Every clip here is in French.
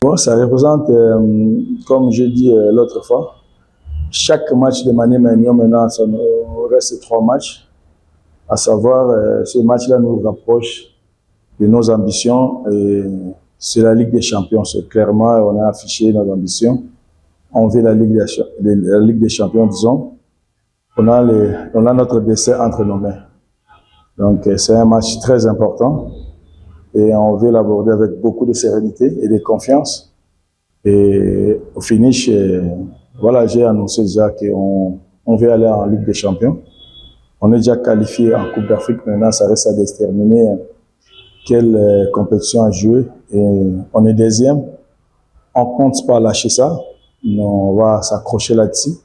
Bon, ça représente, comme j'ai dit l'autre fois, chaque match de Mani Maignan maintenant, ça nous reste 3 matchs. À savoir, ces matchs-là nous rapprochent de nos ambitions. Et c'est la Ligue des Champions. Clairement, on a affiché nos ambitions. On veut la Ligue des Champions, disons. On a notre destin entre nos mains. Donc, c'est un match très important. Et on veut l'aborder avec beaucoup de sérénité et de confiance. Et au finish, voilà, j'ai annoncé déjà qu'on veut aller en Ligue des Champions. On est déjà qualifié en Coupe d'Afrique. Maintenant, ça reste à déterminer quelle compétition à jouer. Et on est deuxième. On ne compte pas lâcher ça. On va s'accrocher là-dessus.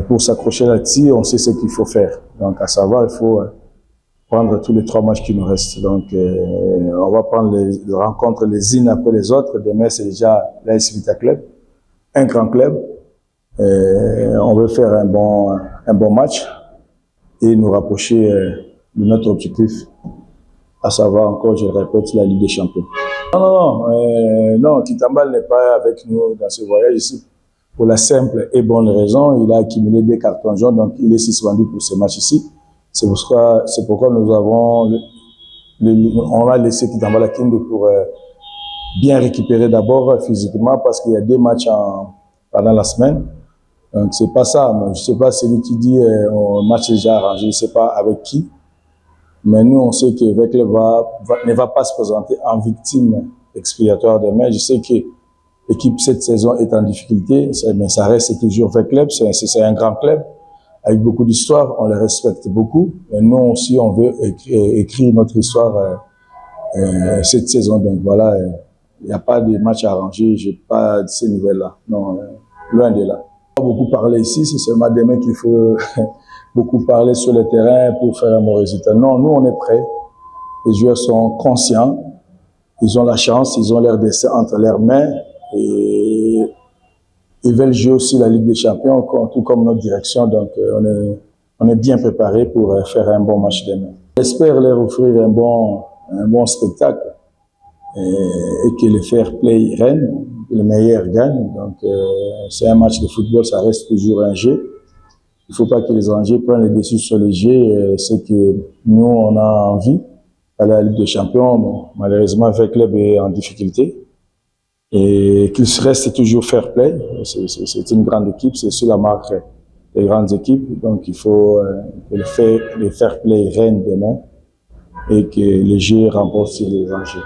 Pour s'accrocher là-dessus, on sait ce qu'il faut faire. Donc, à savoir, il faut prendre tous les 3 matchs qui nous restent. Donc, on va prendre les rencontres les unes après les autres. Demain, c'est déjà l'AS Vita Club, un grand club. On veut faire un bon match et nous rapprocher de notre objectif, à savoir encore, je le répète, la Ligue des Champions. Non, Kitambal n'est pas avec nous dans ce voyage ici. Pour la simple et bonne raison, il a accumulé des cartons jaunes, donc il est suspendu pour ce match ici. C'est pourquoi on a laissé Kitambal à Kindu pour bien récupérer d'abord physiquement, parce qu'il y a 2 matchs pendant la semaine. Donc c'est pas ça. Moi, je sais pas celui qui dit un match est déjà arrangé, je sais pas avec qui. Mais nous, on sait que Vecleb ne va pas se présenter en victime expiatoire demain. Je sais que l'équipe cette saison est en difficulté, mais ça reste toujours Vecleb. C'est un grand club avec beaucoup d'histoire. On les respecte beaucoup. Et nous aussi, on veut écrire notre histoire cette saison. Donc voilà, il n'y a pas de match arrangé. J'ai pas de ces nouvelles-là. Non, loin de là. On va beaucoup parler ici. C'est seulement demain qu'il faut beaucoup parler sur le terrain pour faire un bon résultat. Non, nous, on est prêts. Les joueurs sont conscients. Ils ont la chance, ils ont leur destin entre leurs mains. Et ils veulent jouer aussi la Ligue des Champions, tout comme notre direction. Donc, on est bien préparés pour faire un bon match demain. J'espère leur offrir un bon spectacle et que le fair play règne, que le meilleur gagne. Donc, c'est un match de football, ça reste toujours un jeu. Il ne faut pas que les enjeux prennent le dessus sur les jeux. C'est que nous, on a envie d'aller à la Ligue des Champions. Bon, malheureusement, le club est en difficulté. Et qu'il reste toujours fair play. C'est une grande équipe, c'est sur la marque des grandes équipes. Donc, il faut que le fair play règne demain et que les jeux remportent les enjeux.